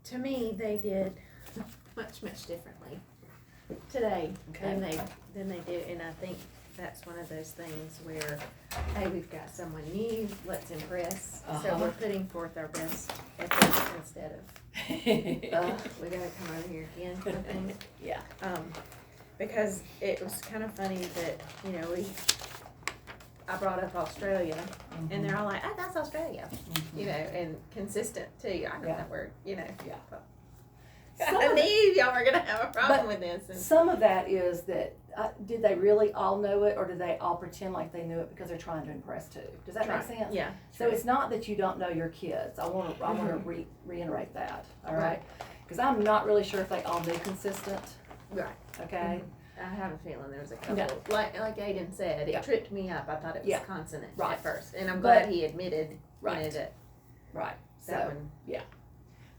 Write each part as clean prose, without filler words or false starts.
to me, they did much differently today than they did, and I think that's one of those things where, hey, we've got someone new, let's impress. So we're putting forth our best efforts instead of, we gotta come over here again kind of thing. Yeah. Because it was kind of funny that, I brought up Australia, and they're all like, oh, that's Australia, and consistent too. I know that word, Yeah. I knew y'all were going to have a problem with this. And some of that is that, did they really all know it, or did they all pretend like they knew it because they're trying to impress too? Does that make sense? Yeah. So it's not that you don't know your kids. I want to reiterate that, all right? Because I'm not really sure if they all knew consistent. Right. Okay? I have a feeling there was a couple, like Aiden said, it tripped me up. I thought it was consonant at first, and I'm glad he admitted that. Right. That one. Yeah.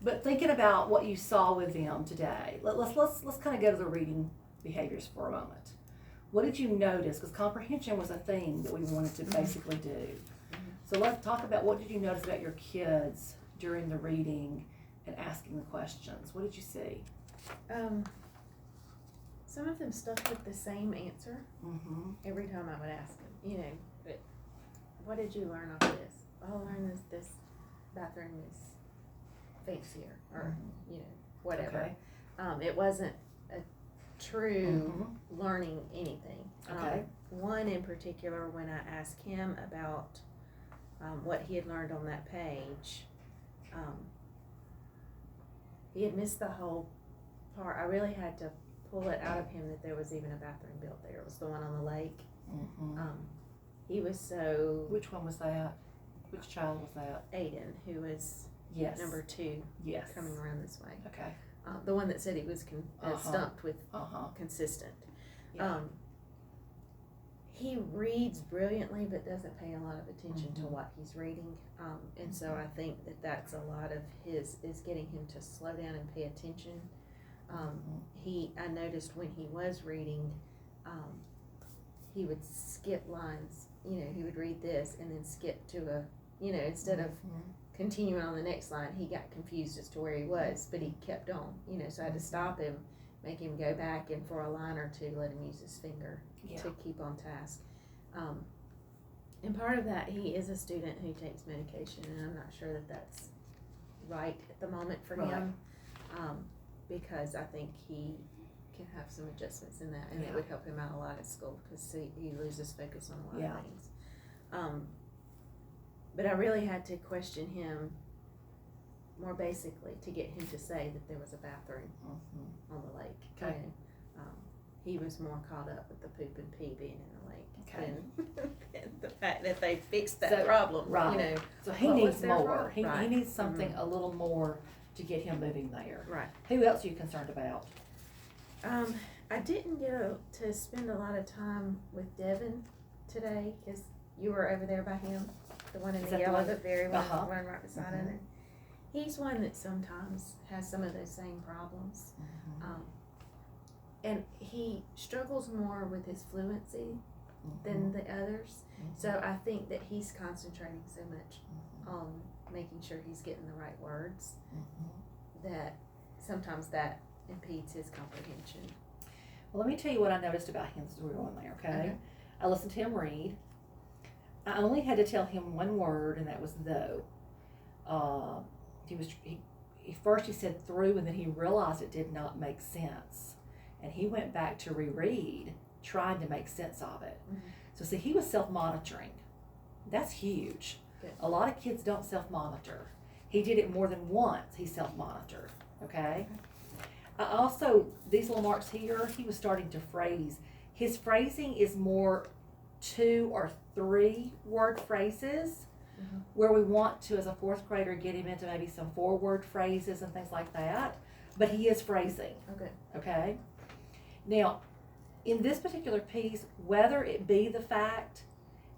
But thinking about what you saw with them today, let's kind of go to the reading behaviors for a moment. What did you notice? Because comprehension was a thing that we wanted to basically do. So let's talk about what did you notice about your kids during the reading and asking the questions. What did you see? Some of them stuck with the same answer every time I would ask them. But what did you learn off this? Oh, I learned this bathroom is fancier, or whatever. Okay. It wasn't a true learning anything. Okay. One in particular, when I asked him about what he had learned on that page, he had missed the whole part. I really had to pull it out of him that there was even a bathroom built there. It was the one on the lake. He was so... Which one was that? Which child was that? Aiden, who was number 2 coming around this way. Okay. The one that said he was stumped with consistent. Yeah. He reads brilliantly but doesn't pay a lot of attention to what he's reading. And so I think that's a lot of his, is getting him to slow down and pay attention. I noticed when he was reading, he would skip lines. He would read this and then skip to a, instead of continuing on the next line, he got confused as to where he was, but he kept on, so I had to stop him, make him go back, and for a line or two, let him use his finger to keep on task. And part of that, he is a student who takes medication, and I'm not sure that that's right at the moment for him. Because I think he can have some adjustments in that, and it would help him out a lot at school, because he loses focus on a lot of things. But I really had to question him more basically to get him to say that there was a bathroom on the lake. Okay. He was more caught up with the poop and pee being in the lake than the fact that they fixed that problem. Right. So he needs more. He needs something a little more to get him moving there. Right. Who else are you concerned about? I didn't get to spend a lot of time with Devin today, because you were over there by him, the one in the yellow, the very one right beside him. He's one that sometimes has some of those same problems. And he struggles more with his fluency than the others. So I think that he's concentrating so much on making sure he's getting the right words that sometimes that impedes his comprehension. Well, let me tell you what I noticed about him as we were on there, okay? I listened to him read. I only had to tell him one word, and that was though. First he said through, and then he realized it did not make sense. And he went back to reread, trying to make sense of it. So see, he was self-monitoring. That's huge. Good. A lot of kids don't self-monitor. He did it more than once. He self-monitored, okay? Also, these little marks here, he was starting to phrase. His phrasing is more 2 or 3 word phrases, where we want to, as a 4th grader, get him into maybe some 4-word phrases and things like that. But he is phrasing. Okay? Now, in this particular piece, whether it be the fact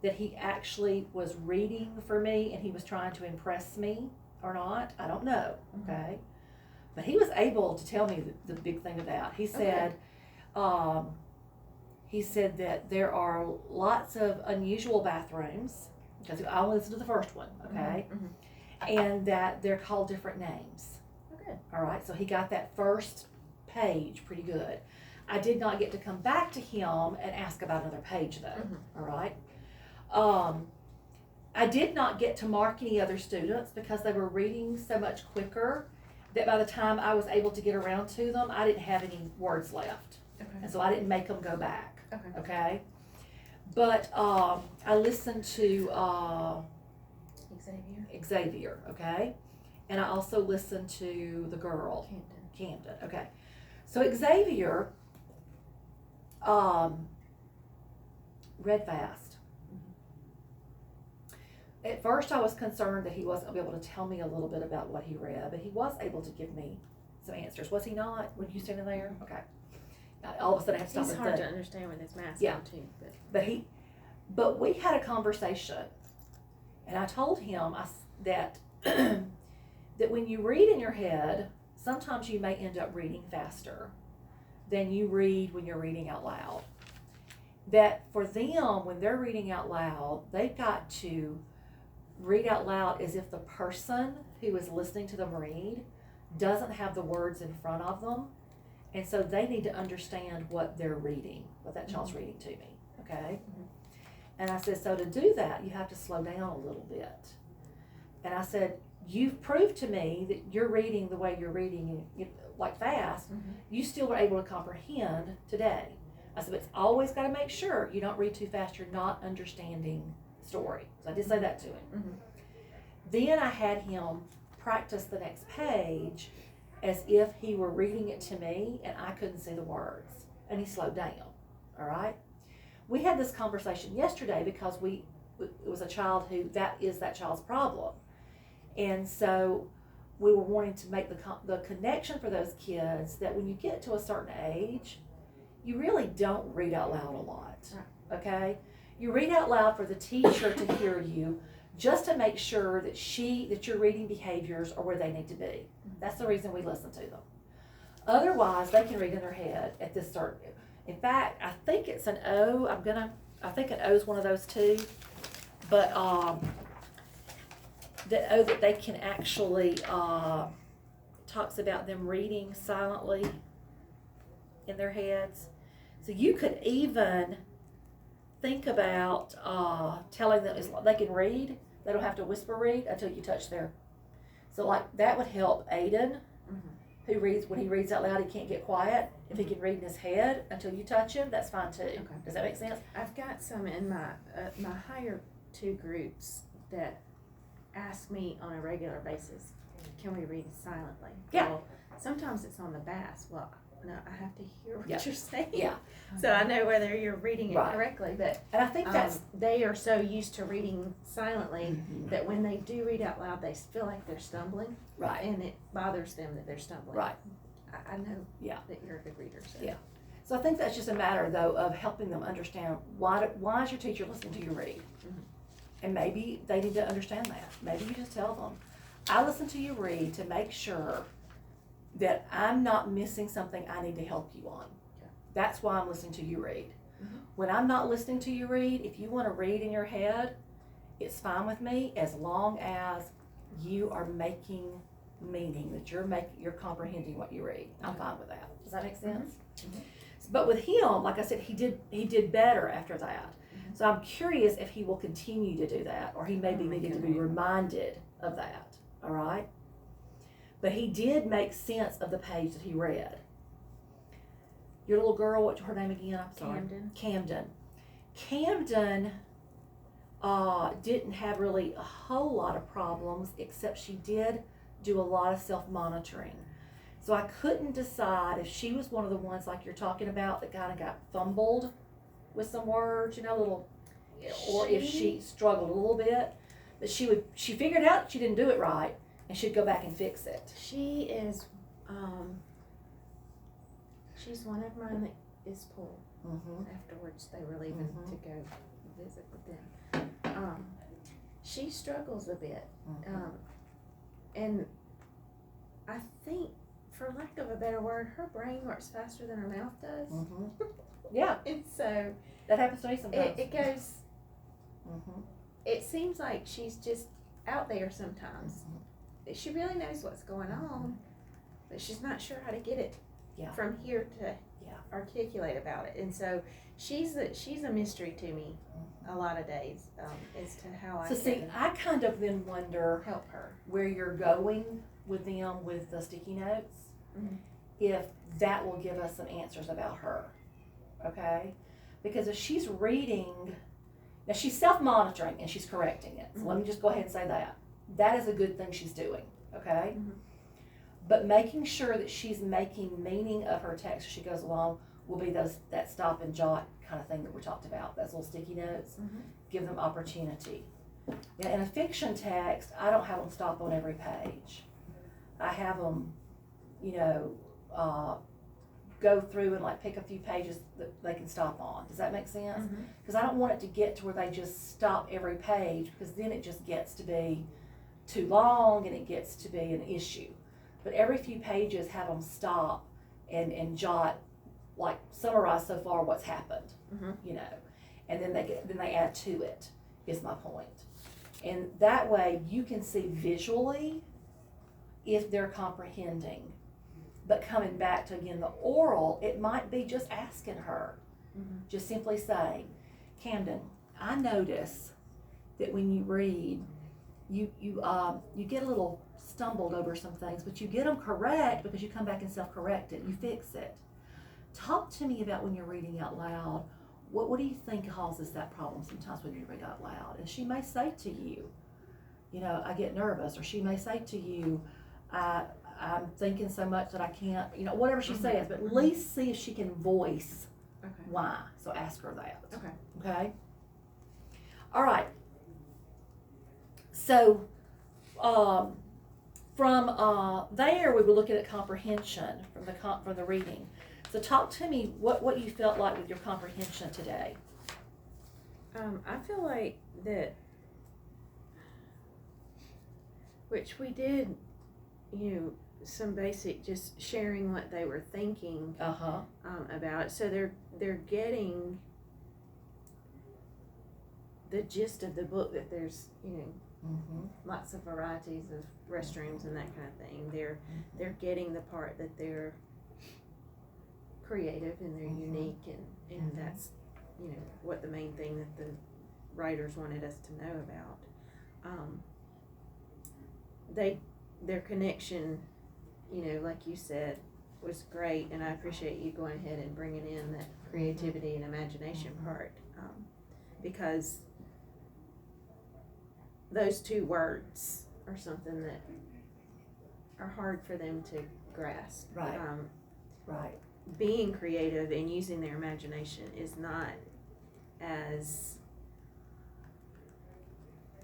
that he actually was reading for me and he was trying to impress me or not, I don't know, okay? But he was able to tell me the big thing about. He said, that there are lots of unusual bathrooms, because I listened to the first one, okay? And that they're called different names. Okay. good. All right, so he got that first page pretty good. I did not get to come back to him and ask about another page though. All right. I did not get to mark any other students because they were reading so much quicker that by the time I was able to get around to them, I didn't have any words left. Okay. And so I didn't make them go back. Okay. Okay. But I listened to Xavier, okay? And I also listened to the girl, Camden, okay. So Xavier read fast. At first I was concerned that he wasn't going to be able to tell me a little bit about what he read, but he was able to give me some answers. Was he not when you standing there? Okay. All of a sudden I have to stop He's and hard think. to understand with his mask Yeah. on too. But we had a conversation, and I told him that that when you read in your head, sometimes you may end up reading faster than you read when you're reading out loud. That for them, when they're reading out loud, they've got to read out loud as if the person who is listening to them read doesn't have the words in front of them. And so they need to understand what they're reading, what that child's reading to me, okay? And I said, so to do that, you have to slow down a little bit. And I said, you've proved to me that you're reading the way you're reading, like fast, you still were able to comprehend today. I said, but it's always got to make sure you don't read too fast, you're not understanding the story. So I did say that to him. Then I had him practice the next page as if he were reading it to me and I couldn't see the words. And he slowed down, all right? We had this conversation yesterday because it was a child who, that is that child's problem. And so we were wanting to make the connection for those kids that when you get to a certain age, you really don't read out loud a lot, okay? You read out loud for the teacher to hear you, just to make sure that your reading behaviors are where they need to be. That's the reason we listen to them. Otherwise, they can read in their head at this certain. In fact, I think it's an O. I think an O is one of those too. But the O that they can actually talks about them reading silently in their heads. So you could even think about telling them they can read. They don't have to whisper read until you touch their. So like that would help Aiden, who reads when he reads out loud, he can't get quiet. If he can read in his head until you touch him, that's fine too. Okay. Does that make sense? I've got some in my my higher two groups that ask me on a regular basis, can we read silently? Yeah. Well, sometimes it's on the bass. Well, no, I have to hear what you're saying. Yeah. So I know whether you're reading it correctly, but and I think they are so used to reading silently that when they do read out loud, they feel like they're stumbling. Right. And it bothers them that they're stumbling. Right. I know that you're a good reader. So. Yeah. So I think that's just a matter, though, of helping them understand why is your teacher listening to you read? And maybe they need to understand that. Maybe you just tell them, I listen to you read to make sure that I'm not missing something I need to help you on. Okay. That's why I'm listening to you read. When I'm not listening to you read, if you want to read in your head, it's fine with me as long as you are making meaning, that you're comprehending what you read. I'm fine with that. Does that make sense? But with him, like I said, he did better after that. So I'm curious if he will continue to do that, or he maybe needed to be reminded of that. All right? But he did make sense of the page that he read. Your little girl, what's her name again? I'm sorry. Camden didn't have really a whole lot of problems, except she did do a lot of self-monitoring. So I couldn't decide if she was one of the ones like you're talking about that kind of got fumbled with some words, or if she struggled a little bit. But she figured out she didn't do it right, and she'd go back and fix it. She is, she's one of mine that is pulled. Afterwards, they were leaving to go visit with them. She struggles a bit, and I think, for lack of a better word, her brain works faster than her mouth does. Yeah. And so that happens to me sometimes. It goes. It seems like she's just out there sometimes. She really knows what's going on, but she's not sure how to get it Yeah. from here to Yeah. articulate about it. And so she's a mystery to me a lot of days, as to how I So see, can I kind of then wonder help her. where you're going with them with the sticky notes, Mhm. if that will give us some answers about her, okay? Because if she's reading, now she's self-monitoring and she's correcting it, so let me just go ahead and say that. That is a good thing she's doing, okay? Mhm. But making sure that she's making meaning of her text as she goes along will be that stop and jot kind of thing that we talked about, those little sticky notes. Mhm. Give them opportunity. Now, in a fiction text, I don't have them stop on every page. I have them, go through and like pick a few pages that they can stop on. Does that make sense? Mhm. Because I don't want it to get to where they just stop every page, because then it just gets to be too long and it gets to be an issue. But every few pages, have them stop and jot, like summarize so far what's happened, Mhm. and then they add to it, is my point. And that way you can see visually if they're comprehending. But coming back to, again, the oral, it might be just asking her, Mhm. just simply saying, Camden, I notice that when you read, you get a little stumbled over some things, but you get them correct because you come back and self-correct it, you fix it. Talk to me about when you're reading out loud, what do you think causes that problem sometimes when you read out loud? And she may say to you, I get nervous, or she may say to you, I'm thinking so much that I can't, whatever she says, but at least see if she can voice Okay. why. So ask her that. Okay. Okay? All right. So, from there, we were looking at comprehension from the reading. So talk to me what you felt like with your comprehension today. I feel like that, which we did, some basic just sharing what they were thinking about it. So they're getting the gist of the book, that there's lots of varieties of restrooms and that kind of thing. They're getting the part that they're creative and they're unique, and that's what the main thing that the writers wanted us to know about. Their connection, like you said, was great, and I appreciate you going ahead and bringing in that creativity and imagination part, because those two words are something that are hard for them to grasp. Right. Right. Being creative and using their imagination is not as,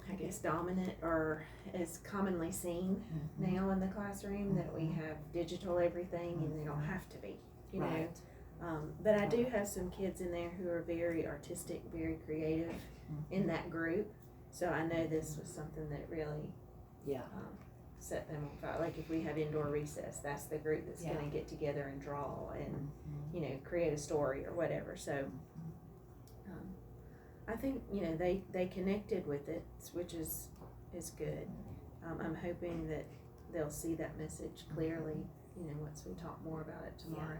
I guess, dominant or as commonly seen now in the classroom, that we have digital everything and they don't have to be, Right. But I do have some kids in there who are very artistic, very creative in that group. So I know this was something that really set them on fire. Like if we have indoor recess, that's the group that's going to get together and draw and, create a story or whatever. So I think, they connected with it, which is good. I'm hoping that they'll see that message clearly, once we talk more about it tomorrow.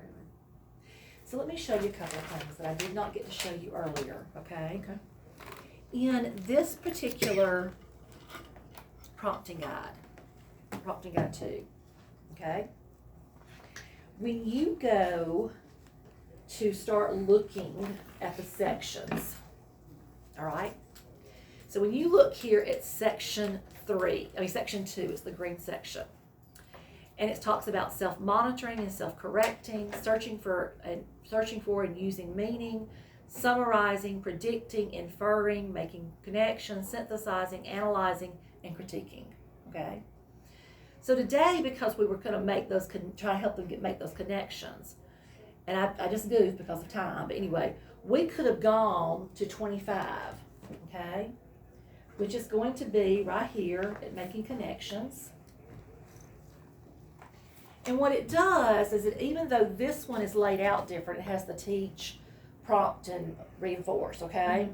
So let me show you a couple of things that I did not get to show you earlier, okay? Okay. In this particular prompting guide 2, okay? When you go to start looking at the sections, all right? So when you look here at section 2, it's the green section. And it talks about self-monitoring and self-correcting, searching for and using meaning, summarizing, predicting, inferring, making connections, synthesizing, analyzing, and critiquing. Okay? So today, because we were going to try to help them make those connections, and I just goofed because of time, but anyway, we could have gone to 25, okay? Which is going to be right here at making connections. And what it does is that even though this one is laid out different, it has the teach, prompt, and reinforce, okay?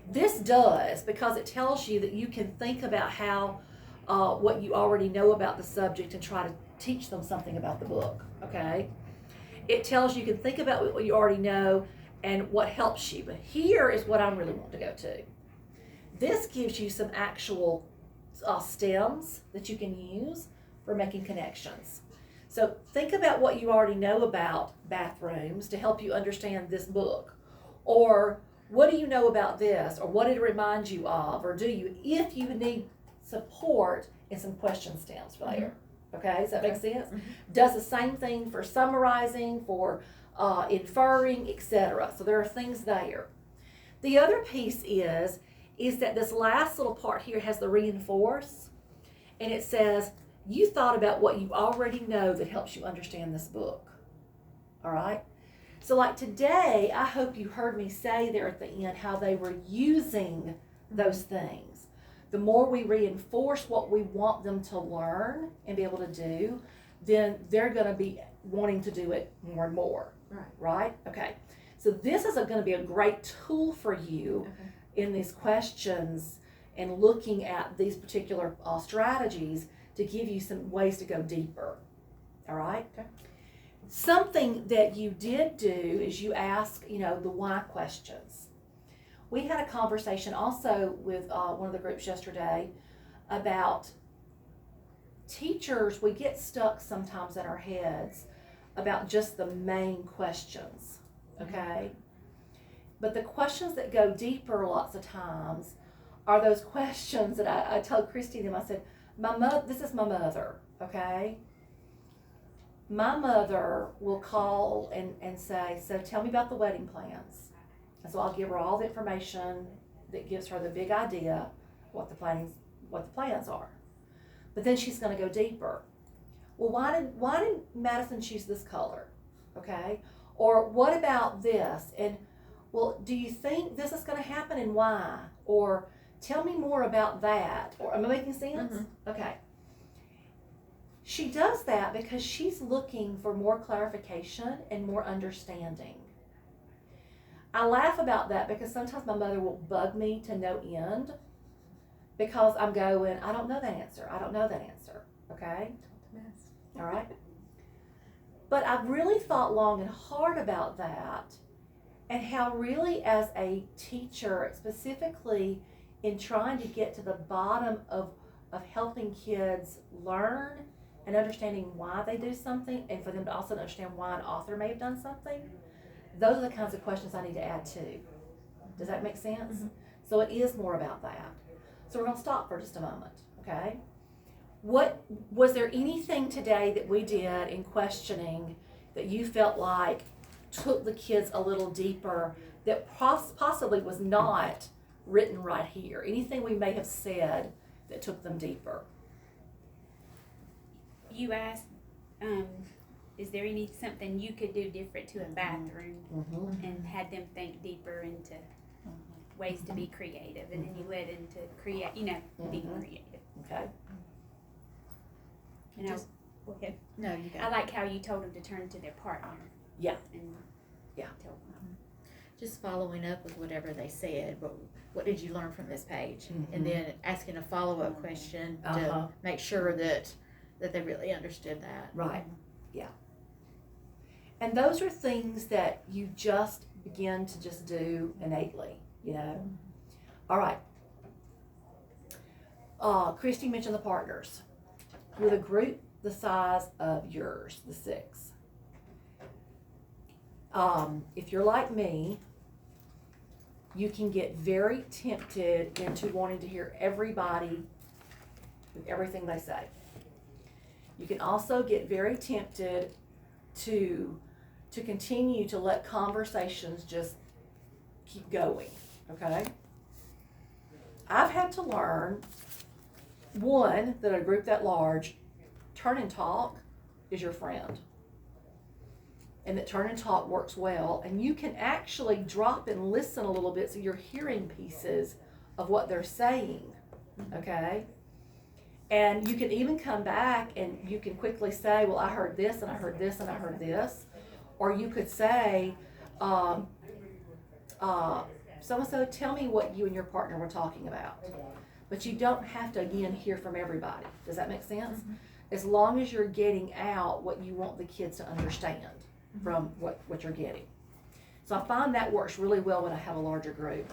This does, because it tells you that you can think about how, what you already know about the subject and try to teach them something about the book, okay? It tells you can think about what you already know and what helps you. But here is what I really want to go to. This gives you some actual stems that you can use for making connections. So think about what you already know about bathrooms to help you understand this book. Or what do you know about this? Or what did it remind you of? Or do you, if you need support in some question stems for there. Okay, does that make sense? Does the same thing for summarizing, for inferring, etc. So there are things there. The other piece is that this last little part here has the reinforce, and it says, you thought about what you already know that helps you understand this book. All right? So like today, I hope you heard me say there at the end how they were using those things. The more we reinforce what we want them to learn and be able to do, then they're going to be wanting to do it more and more. Right? Okay. So this is going to be a great tool for you in these questions and looking at these particular strategies to give you some ways to go deeper. All right? Okay. Something that you did do is you ask, the why questions. We had a conversation also with one of the groups yesterday about teachers. We get stuck sometimes in our heads about just the main questions, okay? But the questions that go deeper lots of times are those questions that I told Christy them. I said, this is my mother, okay? My mother will call and say, so tell me about the wedding plans. And so I'll give her all the information that gives her the big idea what the plans are. But then she's going to go deeper. Well, why did Madison choose this color? Okay? Or what about this? And well, do you think this is going to happen and why? Or tell me more about that. Or am I making sense? Okay. She does that because she's looking for more clarification and more understanding. I laugh about that because sometimes my mother will bug me to no end because I'm going, I don't know that answer. I don't know that answer. Okay? All right? But I've really thought long and hard about that and how really as a teacher, specifically in trying to get to the bottom of helping kids learn and understanding why they do something and for them to also understand why an author may have done something, those are the kinds of questions I need to add to. Does that make sense? So it is more about that. So we're going to stop for just a moment, okay? Was there anything today that we did in questioning that you felt like took the kids a little deeper that possibly was not written right here? Anything we may have said that took them deeper? You asked, is there something you could do different to a bathroom and had them think deeper into ways to be creative, and then you led into being creative. Okay. And go ahead. No, you got I like how you told them to turn to their partner. Yeah. And Yeah. tell them. Just following up with whatever they said, but what did you learn from this page? And then asking a follow-up question to make sure that they really understood that. Right. Yeah. And those are things that you just begin to just do innately, All right. Christy mentioned the partners. With a group the size of yours, the 6. If you're like me, you can get very tempted into wanting to hear everybody with everything they say. You can also get very tempted to continue to let conversations just keep going, okay? I've had to learn, one, that a group that large, turn and talk is your friend. And that turn and talk works well, and you can actually drop and listen a little bit so you're hearing pieces of what they're saying, okay? And you can even come back and you can quickly say, well, I heard this and I heard this and I heard this. Or you could say, so-and-so, tell me what you and your partner were talking about. But you don't have to, again, hear from everybody. Does that make sense? as long as you're getting out what you want the kids to understand from what you're getting. So I find that works really well when I have a larger group.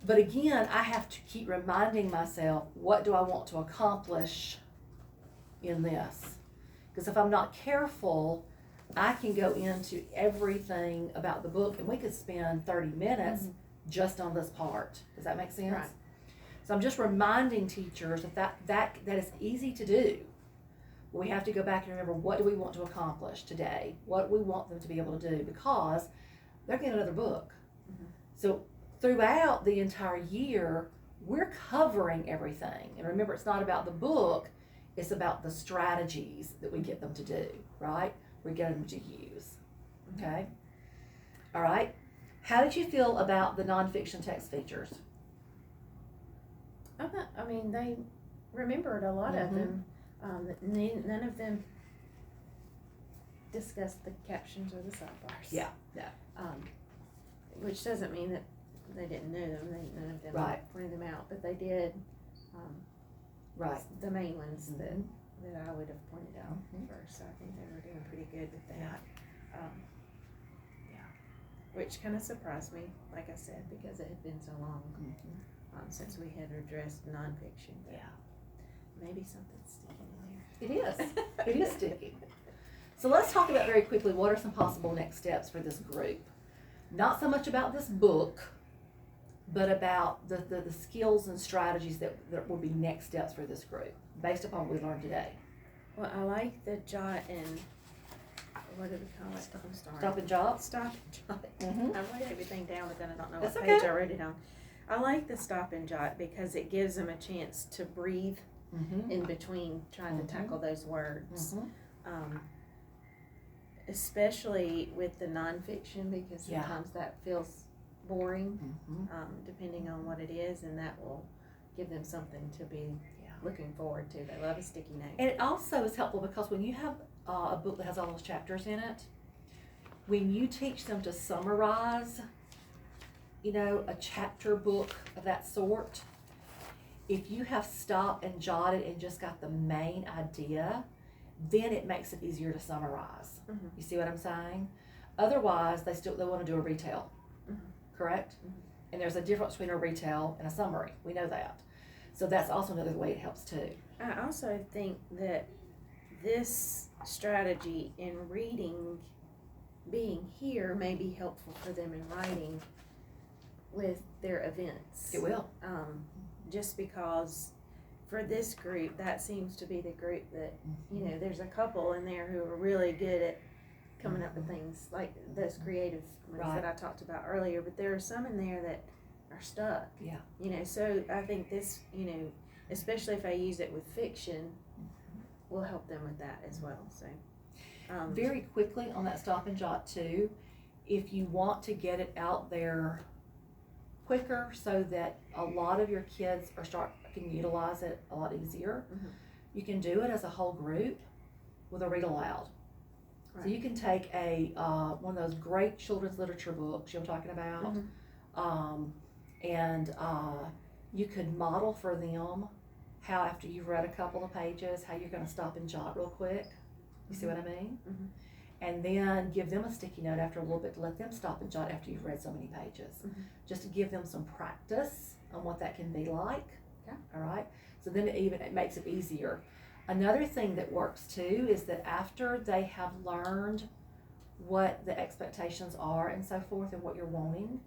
But again, I have to keep reminding myself, what do I want to accomplish in this? Because if I'm not careful, I can go into everything about the book, and we could spend 30 minutes just on this part. Does that make sense? Right. So I'm just reminding teachers that is easy to do. We have to go back and remember, what do we want to accomplish today? What do we want them to be able to do? Because they're getting another book. So throughout the entire year, we're covering everything. And remember, it's not about the book, it's about the strategies that we get them to do, right? We get them to use. Okay? All right. How did you feel about the nonfiction text features? I mean, they remembered a lot of them. None of them discussed the captions or the sidebars. Yeah. Which doesn't mean that they didn't know them. None of them Right. pointed them out, but they did. Right. The main ones that I would have pointed out first. So I think they were doing pretty good with that. Which kind of surprised me, like I said, because it had been so long since we had addressed nonfiction. But maybe something's sticking in there. It is. It is sticky. So let's talk about very quickly, what are some possible next steps for this group? Not so much about this book, but about the skills and strategies that will be next steps for this group, based upon what we learned today. Well, I like the jot and, what do we call it? I'm sorry. Stop and jot? Stop and jot. I write everything down, but then I don't know That's what page okay. I wrote it on. I like the stop and jot because it gives them a chance to breathe in between trying to tackle those words. Especially with the nonfiction, because sometimes that feels boring, depending on what it is, and that will give them something to be looking forward to. They love a sticky note. And it also is helpful because when you have a book that has all those chapters in it, when you teach them to summarize, a chapter book of that sort, if you have stopped and jotted and just got the main idea, then it makes it easier to summarize. You see what I'm saying? Otherwise, they want to do a retell, correct? And there's a difference between a retell and a summary. We know that. So that's also another way it helps too. I also think that this strategy in reading, being here, may be helpful for them in writing with their events. It will. Just because for this group, that seems to be the group that, there's a couple in there who are really good at coming up with things like those creative ones that I talked about earlier, but there are some in there that are stuck. So I think this, especially if I use it with fiction, will help them with that as well. So very quickly on that stop and jot too, if you want to get it out there quicker so that a lot of your kids can utilize it a lot easier, you can do it as a whole group with a read aloud. Right. So you can take a one of those great children's literature books I'm talking about, and you could model for them how, after you've read a couple of pages, how you're going to stop and jot real quick. You see what I mean? And then give them a sticky note after a little bit to let them stop and jot after you've read so many pages, just to give them some practice on what that can be like. All right. So then it makes it easier. Another thing that works too is that after they have learned what the expectations are and so forth and what you're wanting,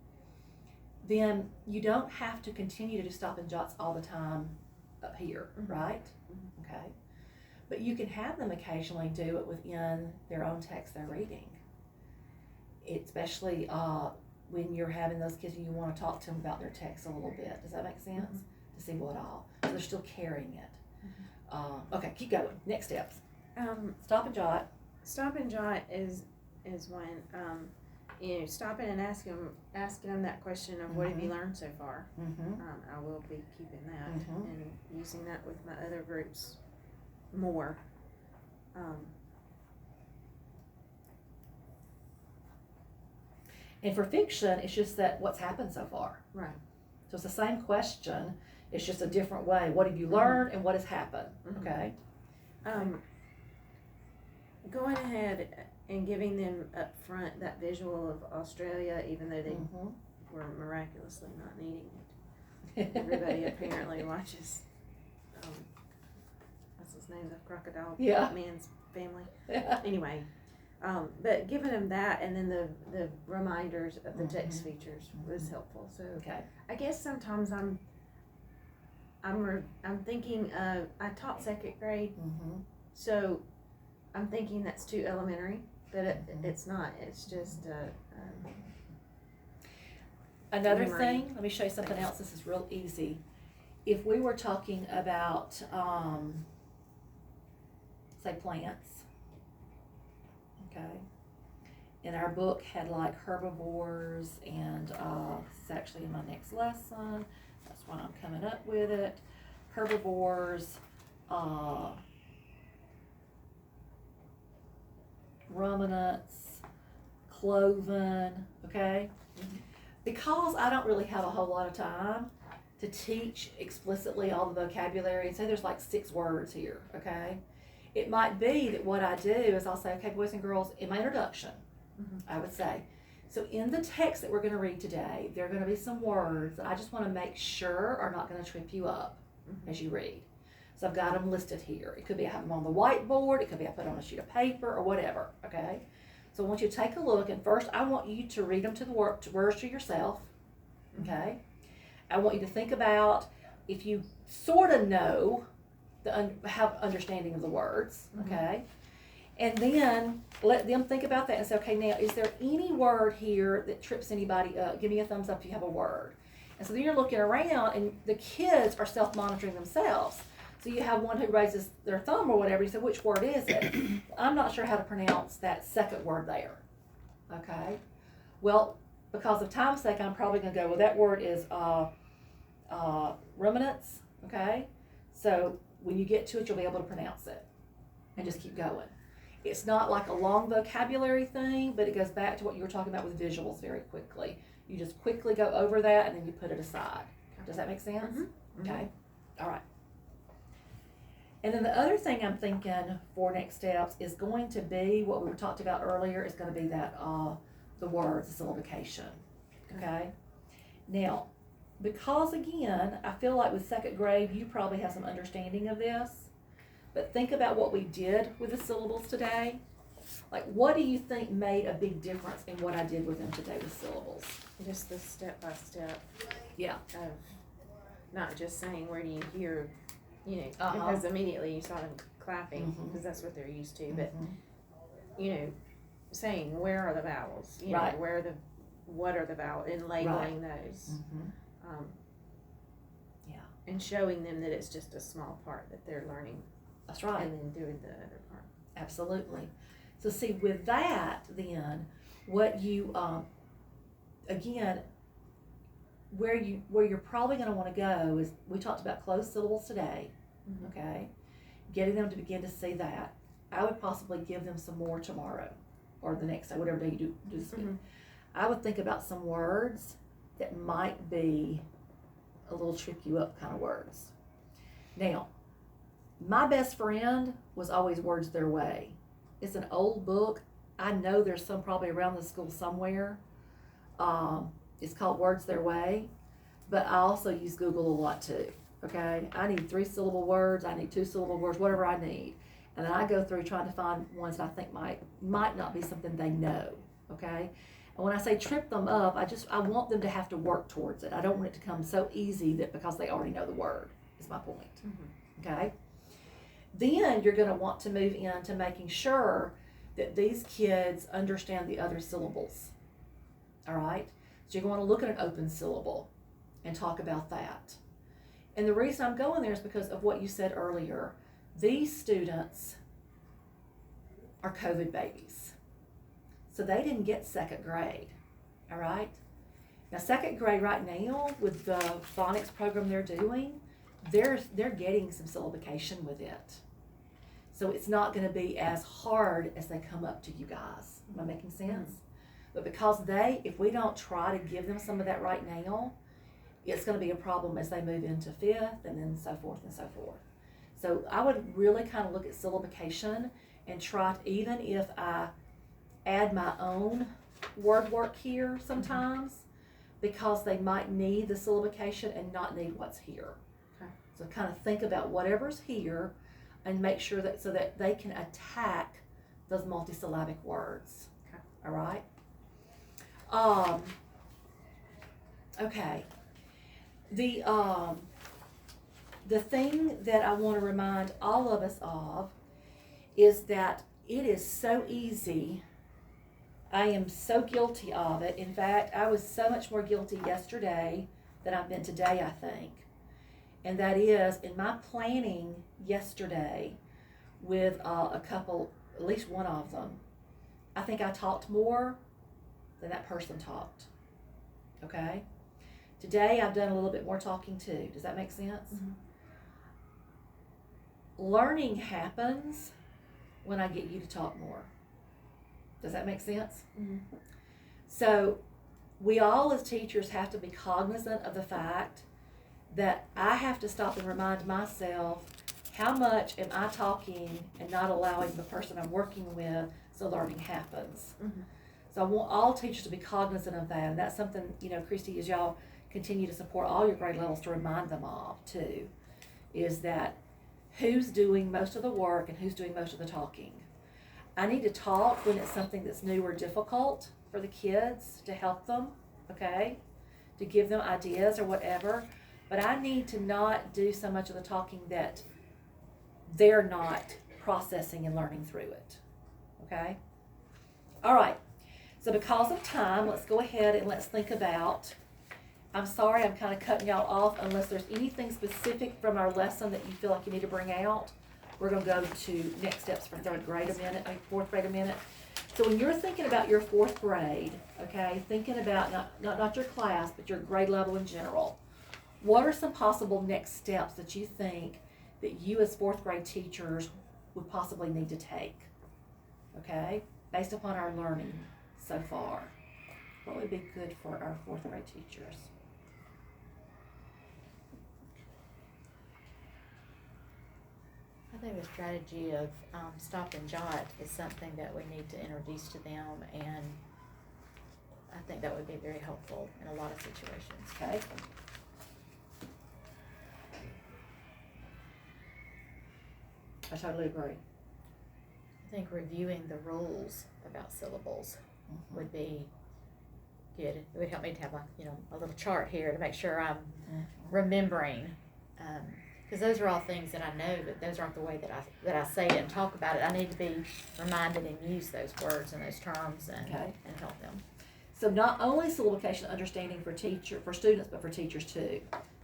then you don't have to continue to do stop and jots all the time up here, right? Okay. But you can have them occasionally do it within their own text they're reading. Especially when you're having those kids and you want to talk to them about their text a little bit. Does that make sense? To see what all. So they're still carrying it. Okay, keep going. Next steps. Stop and jot. Stop and jot is when stopping and asking them that question of what have you learned so far. I will be keeping that and using that with my other groups more. And for fiction, it's just that what's happened so far. Right. So it's the same question. It's just a different way. What have you learned and what has happened? Mhm. Okay. Going ahead and giving them up front that visual of Australia, even though they were miraculously not needing it. Everybody apparently watches, what's his name, the crocodile man's family. Anyway, but giving them that and then the reminders of the text features was helpful. So I guess sometimes I'm thinking I taught second grade, so I'm thinking that's too elementary, but it's not. It's just another memory. thing. Let me show you something else. This is real easy. If we were talking about, say, plants, okay, and our book had like herbivores, and it's actually in my next lesson. That's why I'm coming up with it. Herbivores, ruminants, cloven, okay? Because I don't really have a whole lot of time to teach explicitly all the vocabulary, and say there's like 6 words here, okay? It might be that what I do is I'll say, okay, boys and girls, in my introduction, I would say, so in the text that we're going to read today, there are going to be some words that I just want to make sure are not going to trip you up as you read. So I've got them listed here. It could be I have them on the whiteboard, it could be I put on a sheet of paper or whatever, okay? So I want you to take a look, and first I want you to read them to the words to yourself, okay? I want you to think about if you sort of know, have understanding of the words, okay? And then let them think about that and say, okay, now is there any word here that trips anybody up? Give me a thumbs up if you have a word. And so then you're looking around, and the kids are self-monitoring themselves. So you have one who raises their thumb or whatever. You say, which word is it? I'm not sure how to pronounce that second word there. Okay. Well, because of time's sake, I'm probably going to go, well, that word is ruminants. Okay. So when you get to it, you'll be able to pronounce it and just keep going. It's not like a long vocabulary thing, but it goes back to what you were talking about with visuals very quickly. You just quickly go over that and then you put it aside. Does that make sense? Okay. All right. And then the other thing I'm thinking for next steps is going to be what we talked about earlier, is going to be that the words, the syllabication. Okay. Now, because again, I feel like with second grade, you probably have some understanding of this, but think about what we did with the syllables today. Like, what do you think made a big difference in what I did with them today with syllables? Just the step by step. Yeah. Of not just saying, where do you hear, because immediately you saw them clapping, because that's what they're used to, but, saying, where are the vowels? Right. What are the vowels, and labeling those. And showing them that it's just a small part that they're learning. That's right. And then doing the other part. Absolutely. So see, with that, then, what you, again, where you're probably going to want to go is, we talked about closed syllables today, okay? Getting them to begin to see that. I would possibly give them some more tomorrow, or the next day, whatever day you do this week. I would think about some words that might be a little trip you up kind of words. Now, my best friend was always Words Their Way. It's an old book. I know there's some probably around the school somewhere. It's called Words Their Way, but I also use Google a lot too, okay? I need 3-syllable words, I need 2-syllable words, whatever I need. And then I go through trying to find ones that I think might not be something they know, okay? And when I say trip them up, I want them to have to work towards it. I don't want it to come so easy that because they already know the word, is my point, okay? Then you're going to want to move into making sure that these kids understand the other syllables, all right? So you're going to look at an open syllable and talk about that. And the reason I'm going there is because of what you said earlier. These students are COVID babies. So they didn't get second grade, all right? Now second grade right now, with the phonics program they're doing, they're getting some syllabication with it. So it's not going to be as hard as they come up to you guys. Am I making sense? But because if we don't try to give them some of that right now, it's gonna be a problem as they move into 5th and then so forth and so forth. So I would really kind of look at syllabication and try to, even if I add my own word work here sometimes, because they might need the syllabication and not need what's here. Okay. So kind of think about whatever's here and make sure that so that they can attack those multisyllabic words. Okay. All right. Okay. The thing that I want to remind all of us of is that it is so easy. I am so guilty of it. In fact, I was so much more guilty yesterday than I've been today, I think. And that is in my planning yesterday with a couple, at least one of them, I think I talked more than that person talked. Okay? Today I've done a little bit more talking too. Does that make sense? Mm-hmm. Learning happens when I get you to talk more. Does that make sense? Mm-hmm. So we all as teachers have to be cognizant of the fact that I have to stop and remind myself, how much am I talking and not allowing the person I'm working with so learning happens. Mm-hmm. So I want all teachers to be cognizant of that. And that's something, Christy, as y'all continue to support all your grade levels, to remind them of too, is that who's doing most of the work and who's doing most of the talking. I need to talk when it's something that's new or difficult for the kids to help them, okay? To give them ideas or whatever. But I need to not do so much of the talking that they're not processing and learning through it, okay? All right, so because of time, let's go ahead and let's think about, I'm sorry I'm kind of cutting y'all off unless there's anything specific from our lesson that you feel like you need to bring out. We're going to go to next steps for fourth grade a minute. So when you're thinking about your 4th grade, okay, thinking about not your class, but your grade level in general, what are some possible next steps that you think that you as 4th grade teachers would possibly need to take, okay, based upon our learning so far? What would be good for our 4th grade teachers? I think the strategy of stop and jot is something that we need to introduce to them, and I think that would be very helpful in a lot of situations. Okay. I totally agree. I think reviewing the rules about syllables would be good. It would help me to have a little chart here to make sure I'm remembering, because those are all things that I know, but those aren't the way that I say it and talk about it. I need to be reminded and use those words and those terms and help them. So not only syllabication understanding for students, but for teachers too.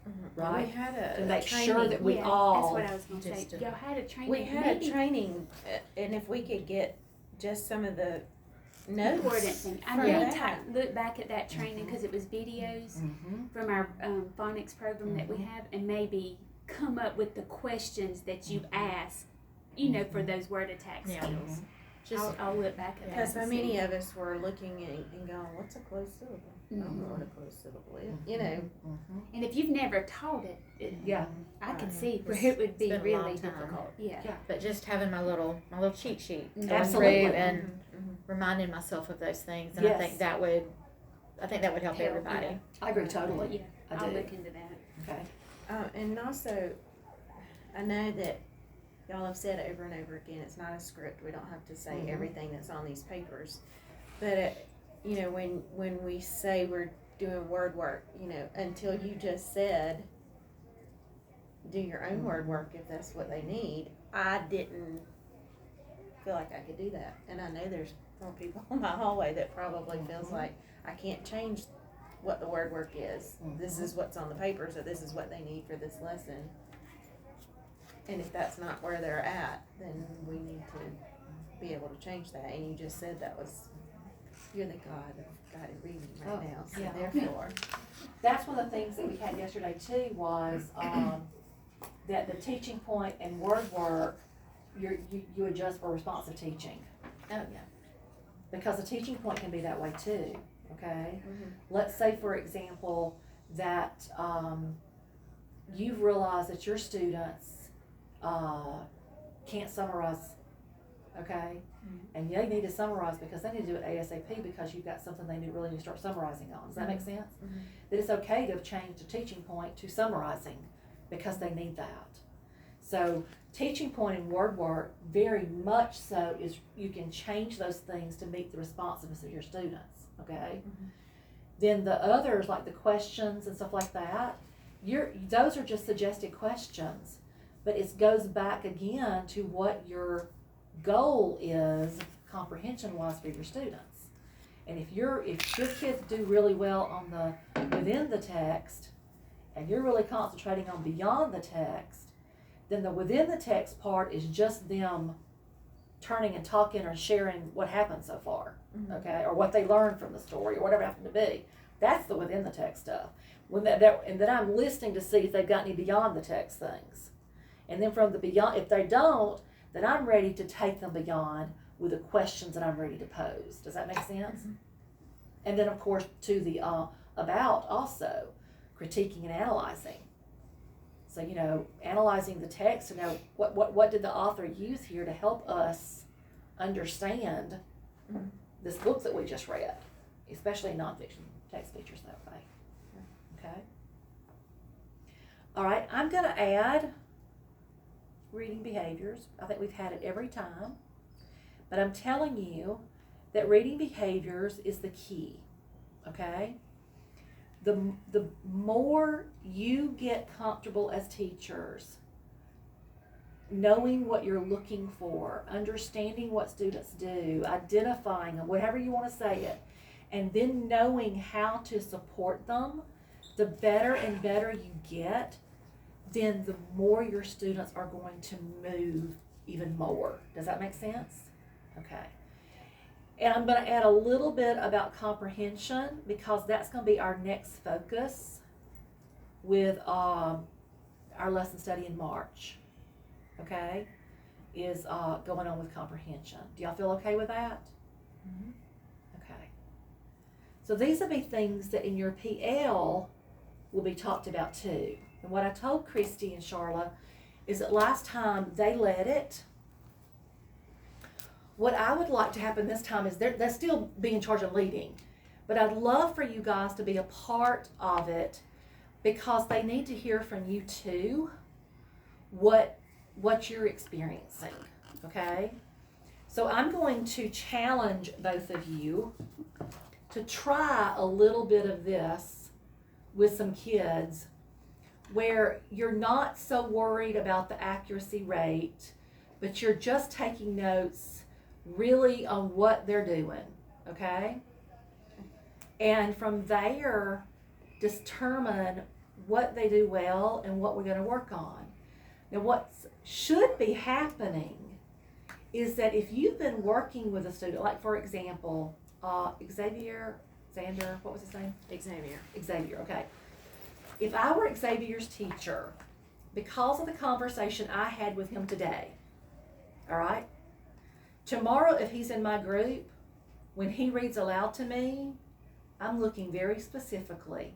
Mm-hmm. Right? We had a to make training. sure that we That's all. what I was going to say. Y'all had a training. We had a training, and if we could get just some of the notes. Important thing. I from need that. to look back at that training because it was videos from our phonics program that we have, and maybe come up with the questions that you ask, for those word attack skills. I'll look back at that. Because so and many see. of us were looking and going, what's a closed syllable? I don't know what a closed syllable is, And if you've never taught it, I could see where it would be It's been a really long time. difficult. Yeah. But just having my little cheat sheet, going Absolutely. through and reminding myself of those things, and Yes. I think that would help everybody. Yeah. I agree totally. Yeah, I I'll do. look into that. Okay. and also, I know that y'all have said over and over again, it's not a script. We don't have to say everything that's on these papers. But, when we say we're doing word work, until you just said, do your own word work if that's what they need, I didn't feel like I could do that. And I know there's more people in my hallway that probably feels like I can't change what the word work is. This is what's on the paper, so this is what they need for this lesson. And if that's not where they're at, then we need to be able to change that. And you just said you're the God of guided reading right now, so therefore. That's one of the things that we had yesterday too, was that the teaching point and word work, you adjust for responsive teaching. Oh yeah. Because the teaching point can be that way too, okay? Let's say, for example, that you've realized that your students can't summarize, okay? And they need to summarize because they need to do it ASAP because you've got something they really need to start summarizing on. Does that make sense? That it's okay to change the teaching point to summarizing because they need that. So teaching point and word work, very much so, is you can change those things to meet the responsiveness of your students, okay? Then the others, like the questions and stuff like that, those are just suggested questions, but it goes back again to what your goal is comprehension-wise for your students. And if your kids do really well on the within the text, and you're really concentrating on beyond the text, then the within the text part is just them turning and talking or sharing what happened so far, okay, or what they learned from the story or whatever it happened to be. That's the within the text stuff. And then I'm listening to see if they've got any beyond the text things. And then from the beyond, if they don't, then I'm ready to take them beyond with the questions that I'm ready to pose. Does that make sense? And then of course to the about also critiquing and analyzing. So, analyzing the text to know what did the author use here to help us understand this book that we just read, especially nonfiction text features that way. Okay. All right, I'm going to add reading behaviors. I think we've had it every time, but I'm telling you that reading behaviors is the key. Okay. The more you get comfortable as teachers, knowing what you're looking for, understanding what students do, identifying them, whatever you want to say it, and then knowing how to support them, the better and better you get, then the more your students are going to move even more. Does that make sense? Okay. And I'm going to add a little bit about comprehension because that's going to be our next focus with our lesson study in March. Okay? Is going on with comprehension. Do y'all feel okay with that? Okay. So these will be things that in your PL will be talked about too. And what I told Christy and Charla is that last time they led it. What I would like to happen this time is they'll still be in charge of leading, but I'd love for you guys to be a part of it because they need to hear from you too what you're experiencing, okay? So I'm going to challenge both of you to try a little bit of this with some kids where you're not so worried about the accuracy rate, but you're just taking notes really on what they're doing, okay? And from there, determine what they do well and what we're going to work on. Now, what should be happening is that if you've been working with a student, like for example, Xavier, what was his name? Xavier, okay. If I were Xavier's teacher, because of the conversation I had with him today, all right? Tomorrow, if he's in my group, when he reads aloud to me, I'm looking very specifically.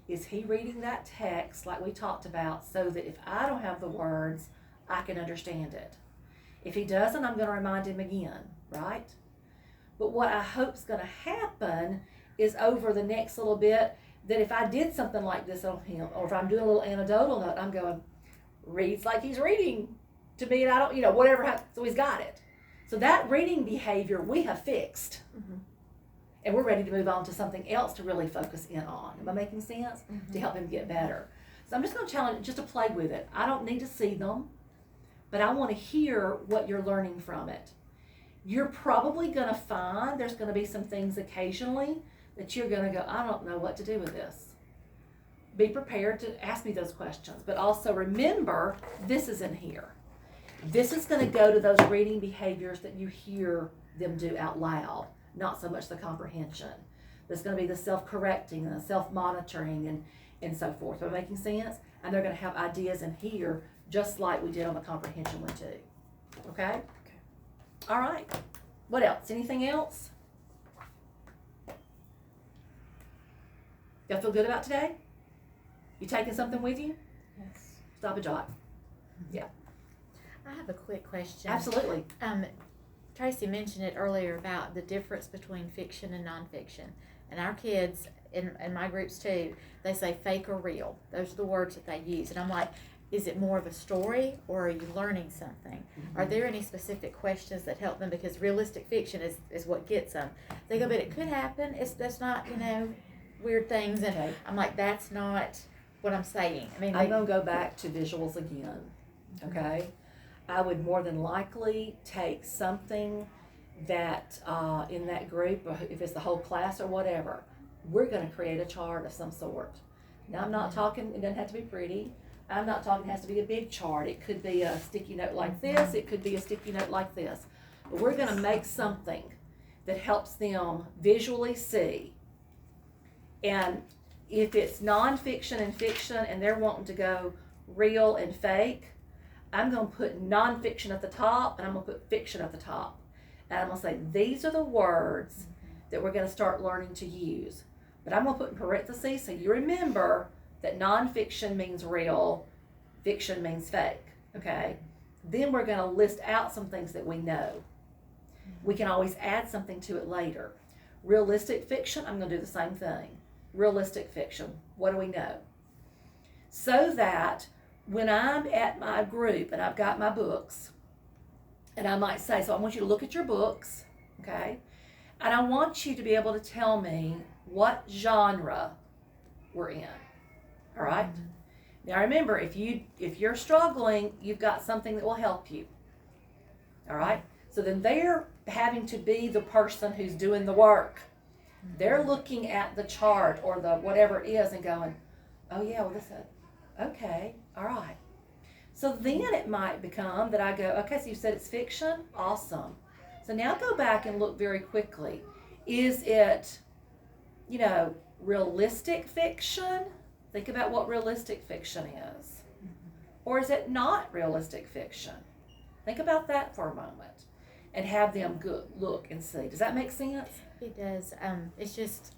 Is he reading that text like we talked about so that if I don't have the words, I can understand it? If he doesn't, I'm going to remind him again, right? But what I hope is going to happen is over the next little bit, that if I did something like this on him, or if I'm doing a little anecdotal note, I'm going, reads like he's reading to me, and I don't, whatever, so he's got it. So that reading behavior we have fixed. And we're ready to move on to something else to really focus in on. Am I making sense? To help him get better. So I'm just going to challenge just to play with it. I don't need to see them, but I want to hear what you're learning from it. You're probably going to find there's going to be some things occasionally that you're going to go, I don't know what to do with this. Be prepared to ask me those questions, but also remember this is in here. This is going to go to those reading behaviors that you hear them do out loud, not so much the comprehension. There's going to be the self-correcting and the self-monitoring and so forth. Am I making sense? And they're going to have ideas in here just like we did on the comprehension one too. Okay? All right. What else? Anything else? Y'all feel good about today? You taking something with you? Yes. Stop and jot. I have a quick question. Absolutely. Tracy mentioned it earlier about the difference between fiction and nonfiction. And our kids, in my groups too, they say fake or real. Those are the words that they use. And I'm like, is it more of a story or are you learning something? Are there any specific questions that help them? Because realistic fiction is what gets them. They go, but it could happen. That's not, weird things. And Okay. I'm like, that's not what I'm saying. I mean, I'm going to go back to visuals again, okay? I would more than likely take something that in that group, or if it's the whole class or whatever, we're going to create a chart of some sort. Now, I'm not talking, it doesn't have to be pretty. I'm not talking it has to be a big chart. It could be a sticky note like this. It could be a sticky note like this. But we're going to make something that helps them visually see. And if it's nonfiction and fiction and they're wanting to go real and fake, I'm going to put nonfiction at the top and I'm going to put fiction at the top. And I'm going to say, these are the words that we're going to start learning to use. But I'm going to put in parentheses so you remember that nonfiction means real, fiction means fake, okay? Then we're going to list out some things that we know. We can always add something to it later. Realistic fiction, I'm going to do the same thing. Realistic fiction, what do we know? So that when I'm at my group and I've got my books, and I might say, so I want you to look at your books, okay? And I want you to be able to tell me what genre we're in, all right? Now remember, if you're struggling, you've got something that will help you, all right? So then they're having to be the person who's doing the work. They're looking at the chart or the whatever it is and going, oh yeah, well this is, okay, all right. So then it might become that I go, okay, so you said it's fiction? Awesome. So now go back and look very quickly. Is it, realistic fiction? Think about what realistic fiction is. Or is it not realistic fiction? Think about that for a moment and have them look and see. Does that make sense? It does. It's just,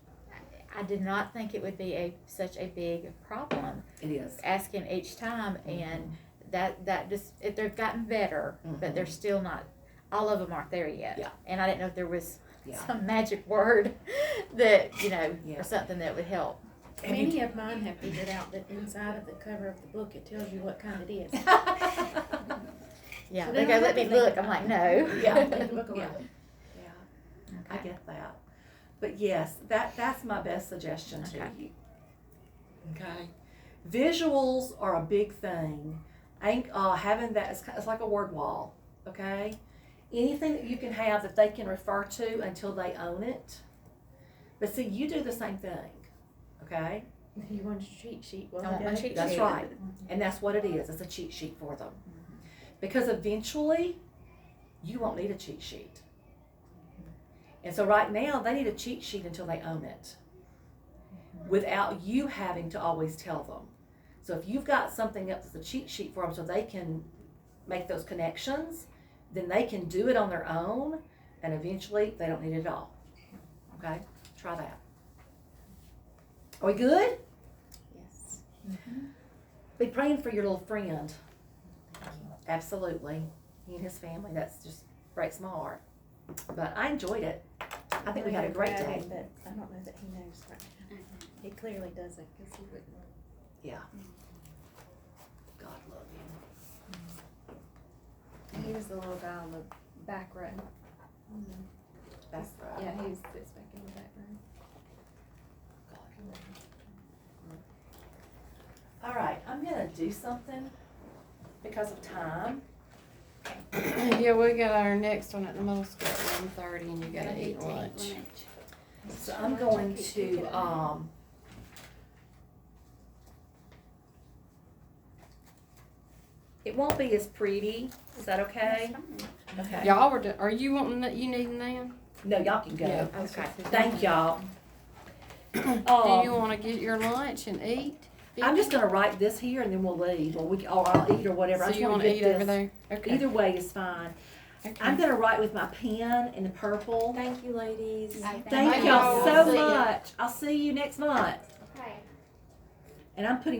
I did not think it would be such a big problem. It is. Asking each time, and that just, they've gotten better, but they're still not, all of them aren't there yet. Yeah. And I didn't know if there was some magic word that, Yeah. or something that would help. Many of mine have figured out that inside of the cover of the book, it tells you what kind it is. Yeah, So they then go, I let have me to think look. I'm like, no. Yeah. Leave the book alone. Yeah. I get that. But yes, that's my best suggestion to Okay. you. Okay. Visuals are a big thing. Having that, it's like a word wall, okay? Anything that you can have that they can refer to until they own it. But see, you do the same thing, okay? You want your cheat sheet? Well, I want my cheat That's sheet. right. And that's what it is. It's a cheat sheet for them. Because eventually, you won't need a cheat sheet. And so right now, they need a cheat sheet until they own it, without you having to always tell them. So if you've got something else that's a cheat sheet for them so they can make those connections, then they can do it on their own, and eventually they don't need it at all. Okay? Try that. Are we good? Yes. Be praying for your little friend. Absolutely. He and his family, that's just breaks my heart. But I enjoyed it. I think we had a great day. But I don't know that he knows right now. He clearly doesn't, because he wouldn't. Yeah. God love him. He was the little guy on the back row. That's right. Yeah, he sits back in the back row. God love him. All right, I'm gonna do something because of time. Yeah, we got our next one at the middle school at 1:30, and you gotta eat lunch. So I'm going to, it won't be as pretty. Is that okay? Okay. Y'all were, are you wanting that, you needing them? No, y'all can go. Yeah. Okay. Thank y'all. Do you wanna get your lunch and eat? I'm just gonna write this here and then we'll leave, or I'll eat or whatever. I So just you wanna wanna get eat over this. there? Okay. Either way is fine. Okay. I'm gonna write with my pen in the purple. Thank you, ladies. Thank y'all y'all. so See ya. much. I'll see you next month. Okay. And I'm putting